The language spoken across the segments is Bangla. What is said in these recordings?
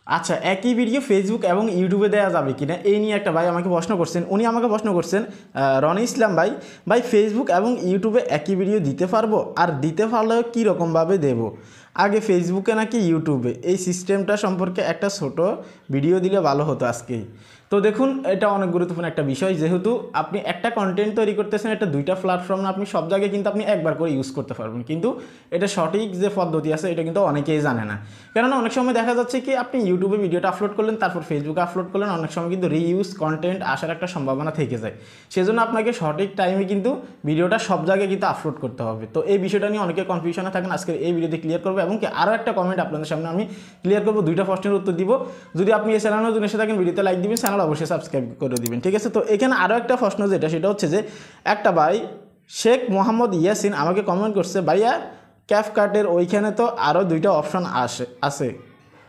আচ্ছা, একই ভিডিও ফেসবুক এবং ইউটিউবে দেওয়া যাবে কিনা এই নিয়ে একটা ভাই আমাকে প্রশ্ন করছেন। উনি আমাকে প্রশ্ন করছেন, রনি ইসলাম ভাই, ভাই ফেসবুক এবং ইউটিউবে একই ভিডিও দিতে পারবো? আর দিতে পারলেও কীরকমভাবে দেবো? আগে ফেসবুকে নাকি ইউটিউবে? এই সিস্টেমটা সম্পর্কে একটা ছোট ভিডিও দিলে ভালো হতো আজকেই। তো দেখুন, এটা অনেক গুরুত্বপূর্ণ একটা বিষয়। যেহেতু আপনি একটা কন্টেন্ট তৈরি করতেছেন, এটা দুইটা প্ল্যাটফর্ম না, আপনি সব জায়গায় কিন্তু আপনি একবার করে ইউজ করতে পারবেন, কিন্তু এটা সঠিক যে পদ্ধতি আছে এটা কিন্তু অনেকেই জানে না। কেননা অনেক সময় দেখা যাচ্ছে কি আপনি ইউটিউবে ভিডিওটা আপলোড করলেন, তারপর ফেসবুকে আপলোড করলেন, অনেক সময় কিন্তু রিইউজ কন্টেন্ট আসার একটা সম্ভাবনা থেকে যায়। সেজন্য আপনাকে সঠিক টাইমে কিন্তু ভিডিওটা সব জায়গায় কিন্তু আপলোড করতে হবে। তো এই বিষয়টা নিয়ে অনেকে কনফিউশনে থাকেন, আজকে এই ভিডিওতে ক্লিয়ার করবো। এবং কি আরও একটা কমেন্ট আপনাদের সামনে আমি ক্লিয়ার করবো, দুইটা প্রশ্নের উত্তর দিব। যদি আপনি এই চ্যানেল নতুন এসে থাকেন, ভিডিওতে লাইক দিবেন, চ্যানেল অবশ্যই সাবস্ক্রাইব করে দিবেন, ঠিক আছে? তো এখানে আরও একটা প্রশ্ন সেটা হচ্ছে যে একটা ভাই শেখ মোহাম্মদ ইয়াসিন আমাকে কমেন্ট করছে, ভাইয়া ক্যাপকাটের ওইখানে তো আরও দুইটা অপশন আছে।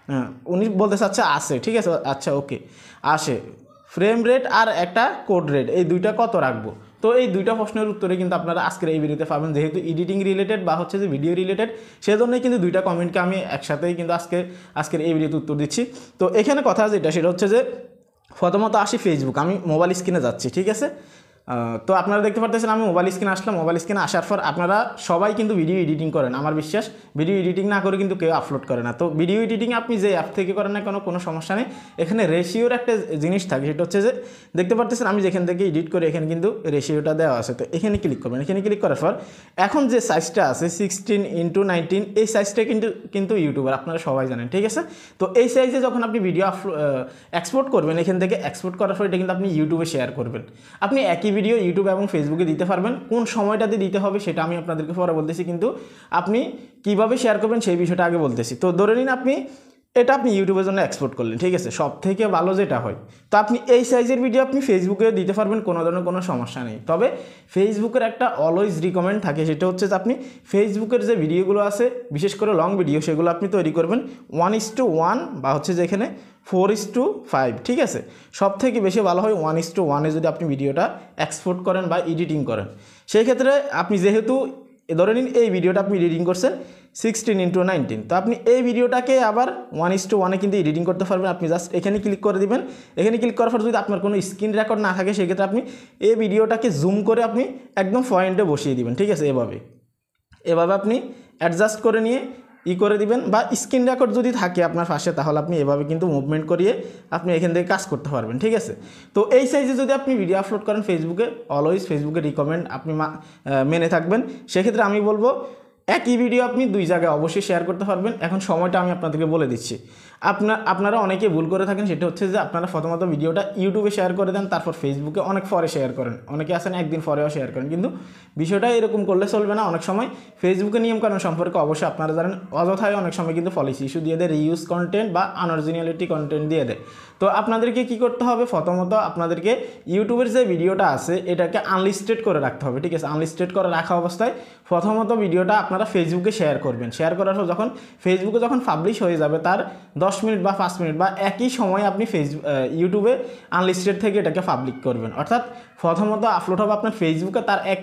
হ্যাঁ, উনি বলতে চাচ্ছে আছে, ঠিক আছে, আচ্ছা ওকে, আসে ফ্রেম রেট আর একটা কোড রেট, এই দুইটা কত রাখবো? তো এই দুইটা প্রশ্নের উত্তরে কিন্তু আপনারা আজকের এই ভিডিওতে পাবেন। যেহেতু এডিটিং রিলেটেড বা হচ্ছে যে ভিডিও রিলেটেড, সেজন্যই কিন্তু দুইটা কমেন্টকে আমি একসাথেই কিন্তু আজকের এই ভিডিওতে উত্তর দিচ্ছি। তো এখানে কথা সেটা হচ্ছে যে প্রথমত আসি ফেসবুক। আমি মোবাইল স্ক্রিনে যাচ্ছি, ঠিক আছে? তো আপনারা দেখতে পারতেছেন আমি মোবাইল স্ক্রিনে আসলাম। মোবাইল স্ক্রিনে আসার পর আপনারা সবাই কিন্তু ভিডিও এডিটিং করেন, আমার বিশ্বাস। ভিডিও এডিটিং না করে কিন্তু কেউ আপলোড করে না। তো ভিডিও এডিটিং আপনি যে অ্যাপ থেকে করেন না কোনো সমস্যা নেই। এখানে রেশিওর একটা জিনিস থাকে, সেটা হচ্ছে যে দেখতে পারতেছেন আমি যেখান থেকে এডিট করে এখানে কিন্তু রেশিওটা দেওয়া আছে। তো এখানে ক্লিক করবেন। এখানে ক্লিক করার পর এখন যে সাইজটা আছে 16:19, এই সাইজটা কিন্তু ইউটিউবার আপনারা সবাই জানেন, ঠিক আছে? তো এই সাইজে যখন আপনি ভিডিও এক্সপোর্ট করবেন, এখান থেকে এক্সপোর্ট করার পর এটা কিন্তু আপনি ইউটিউবে শেয়ার করবেন। আপনি একই ভিডিও ইউটিউব এবং ফেসবুকে দিতে পারবেন। কোন সময়টাতে দিতে হবে সেটা আমি আপনাদেরকে পরে বলতেছি, কিন্তু আপনি কিভাবে শেয়ার করবেন সেই বিষয়টা আগে বলতেছি। তো ধরে নিন আপনি ইউটিউবের জন্য এক্সপোর্ট করলেন, ঠিক আছে? সব থেকে ভালো যেটা হয়, তো আপনি এই সাইজের ভিডিও আপনি ফেসবুকে দিতে পারবেন, কোনো ধরনের কোনো সমস্যা নেই। তবে ফেসবুকের একটা অলওয়েজ রিকমেন্ড থাকে, সেটা হচ্ছে যে আপনি ফেসবুকের যে ভিডিওগুলো আছে, বিশেষ করে লং ভিডিও, সেগুলো আপনি তৈরি করবেন 1:1 বা হচ্ছে যেখানে 4:5, ঠিক আছে? সব থেকে বেশি ভালো হয় 1:1 যদি আপনি ভিডিওটা এক্সপোর্ট করেন বা এডিটিং করেন। সেই ক্ষেত্রে আপনি যেহেতু ধরে নিন এই ভিডিওটা আপনি এডিটিং করছেন 16:19, তো আপনি এই ভিডিওটাকে আবার 1:1 কিন্তু এডিটিং করতে পারবেন। আপনি জাস্ট এখানে ক্লিক করে দিবেন। এখানে ক্লিক করার পর যদি আপনার কোনো স্ক্রিন রেকর্ড না থাকে, সেক্ষেত্রে আপনি এই ভিডিওটাকে জুম করে আপনি একদম পয়েন্টে বসিয়ে দিবেন, ঠিক আছে? এভাবে আপনি অ্যাডজাস্ট করে নিয়ে করে দিবেন। বা স্ক্রিন রেকর্ড যদি থাকে আপনার পাশে, তাহলে আপনি এভাবে কিন্তু মুভমেন্ট করিয়ে আপনি এখান থেকে কাজ করতে পারবেন, ঠিক আছে? তো এই সাইজে যদি আপনি ভিডিও আপলোড করেন ফেসবুকে, অলওয়েজ ফেসবুকে রিকমেন্ড আপনি মেনে থাকবেন। সেক্ষেত্রে আমি বলবো একই ভিডিও আপনি দুই জায়গায় অবশ্যই শেয়ার করতে পারবেন। এখন সময়টা আমি আপনাদেরকে বলে দিচ্ছি। আপনারা অনেকে ভুল করে থাকেন, সেটা হচ্ছে যে আপনারা প্রথমত ভিডিওটা ইউটিউবে শেয়ার করে দেন, তারপর ফেসবুকে অনেক পরে শেয়ার করেন। অনেকে আসেন একদিন পরেও শেয়ার করেন, কিন্তু বিষয়টা এরকম করলে চলবে না। অনেক সময় ফেসবুকে নিয়মকানুন সম্পর্কে অবশ্যই আপনারা জানেন, অযথায় অনেক সময় কিন্তু পলিসি ইস্যু দিয়ে দেয়, রিইউজ কন্টেন্ট বা আনঅরিজিনালিটি কন্টেন্ট দিয়ে দেয়। তো আপনাদেরকে কি করতে হবে, প্রথমত আপনাদেরকে ইউটিউবের যে ভিডিওটা আছে এটাকে আনলিস্টেড করে রাখতে হবে, ঠিক আছে? আনলিস্টেড করে রাখা অবস্থায় প্রথমত ভিডিওটা আপনারা ফেসবুকে শেয়ার করবেন। শেয়ার করার পর ফেসবুকে যখন পাবলিশ হয়ে যাবে, তার 10 মিনিট বা 5 মিনিট বা একই সময় আপনি ইউটিউবে আনলিস্টেড থেকে এটাকে পাবলিক করবেন। অর্থাৎ প্রথমত আপলোড হবে আপনার ফেসবুকে, তার 1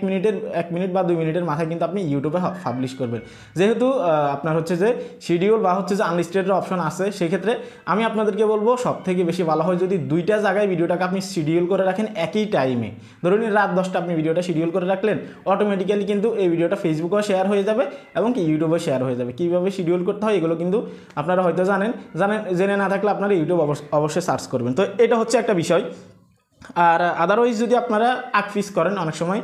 মিনিট বা 2 মিনিটের মাথায় কিন্তু আপনি ইউটিউবে পাবলিশ করবেন। যেহেতু আপনার হচ্ছে যে শিডিউল বা হচ্ছে যে আনলিস্টেডের অপশন আছে, সেক্ষেত্রে আমি আপনাদেরকে বলবো সব থেকে বেশি ভালো হয় যদি দুইটা জায়গায় ভিডিওটাকে আপনি শিডিউল করে রাখেন একই টাইমে। ধরুন রাত 10টা আপনি ভিডিওটা শিডিউল করে রাখলেন, অটোমেটিক্যালি কিন্তু এই ভিডিওটা ফেসবুকেও শেয়ার হয়ে যাবে এবং কি ইউটিউবেও শেয়ার হয়ে যাবে। কীভাবে শিডিউল করতে হয় এগুলো কিন্তু আপনারা হয়তো জেনে না থাকলে আপনারা ইউটিউব অবশ্যই সার্চ করবেন। তো এটা হচ্ছে একটা বিষয়। আর আদারওয়াইজ যদি আপনারা আকফিস করেন, অনেক সময়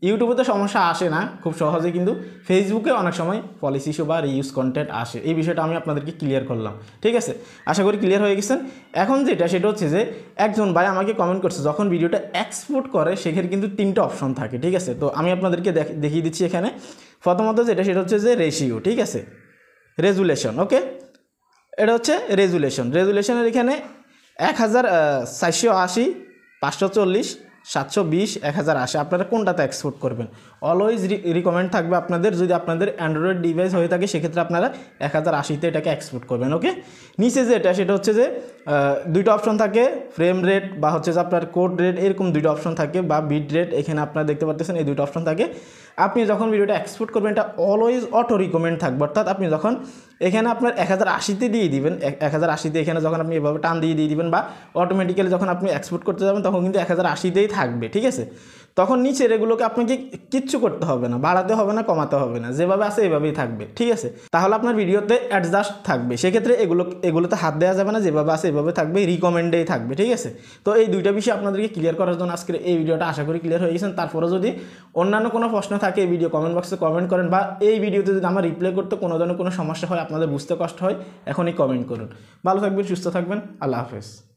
ইউটিউবে তো সমস্যা আসে না খুব সহজে, কিন্তু ফেসবুকে অনেক সময় পলিসি ইস্যু বা রিইউজ কন্টেন্ট আসে। এই বিষয়টা আমি আপনাদেরকে ক্লিয়ার করলাম, ঠিক আছে? আশা করি ক্লিয়ার হয়ে গেছেন। এখন সেটা হচ্ছে যে একজন ভাই আমাকে কমেন্ট করছে, যখন ভিডিওটা এক্সপোর্ট করে সেখানে কিন্তু 3টা অপশন থাকে, ঠিক আছে? তো আমি আপনাদেরকে দেখিয়ে দিচ্ছি এখানে। প্রথমত সেটা হচ্ছে যে রেশিও, ঠিক আছে? রেজুলেশন, ওকে? এটা হচ্ছে রেজুলেশনের এখানে 1480, 540, 720, 1080 আপনারা কোনটাতে এক্সপোর্ট করবেন? অলওয়েজ রিকমেন্ড থাকবে আপনাদের, যদি আপনাদের অ্যান্ড্রয়েড ডিভাইস হয়ে থাকে সেক্ষেত্রে আপনারা 1080তে এটাকে এক্সপোর্ট করবেন, ওকে? নিচে সেটা হচ্ছে যে দুইটা অপশন থাকে, ফ্রেম রেট বা হচ্ছে যে আপনার কোড রেট, এরকম দুইটা অপশন থাকে, বা বিট রেট। এখানে আপনারা দেখতে পাচ্ছেন এই দুইটা অপশন থাকে। আপনি যখন ভিডিওটা এক্সপোর্ট করবেন এটা অলওয়েজ অটো রিকমেন্ড থাকবে, অর্থাৎ আপনি যখন এখানে আপনার 1080তে দিয়ে দিবেন, 1080তে এখানে যখন আপনি এভাবে টান দিয়ে দিবেন বা অটোমেটিক্যালি যখন আপনি এক্সপোর্ট করতে যাবেন তখন কিন্তু 1080তেই থাকবে, ঠিক আছে। তখন নিচের এগুলোকে আপনাকে কিচ্ছু করতে হবে না, বাড়াতে হবে না, কমাতে হবে না, যেভাবে আছে এভাবেই থাকবে, ঠিক আছে। তাহলে আপনার ভিডিওতে অ্যাডজাস্ট থাকবে, সেক্ষেত্রে এগুলোতে হাত দেওয়া যাবে না, যেভাবে আছে এভাবে থাকবে, রিকমেন্ডেই থাকবে, ঠিক আছে। তো এই দুইটা বিষয় আপনাদেরকে ক্লিয়ার করার জন্য আজকের এই ভিডিওটা আশা করি ক্লিয়ার হয়ে গেছেন। তারপরে যদি অন্যান্য কোনো প্রশ্ন থাকে এই ভিডিও কমেন্ট বক্সে কমেন্ট করেন, বা এই ভিডিওতে যদি আমার রিপ্লাই করতে কোনো ধরনের কোনো সমস্যা হয়, আপনাদের বুঝতে কষ্ট হয়, এখনই কমেন্ট করুন। ভালো থাকবেন, সুস্থ থাকবেন, আল্লাহ হাফেজ।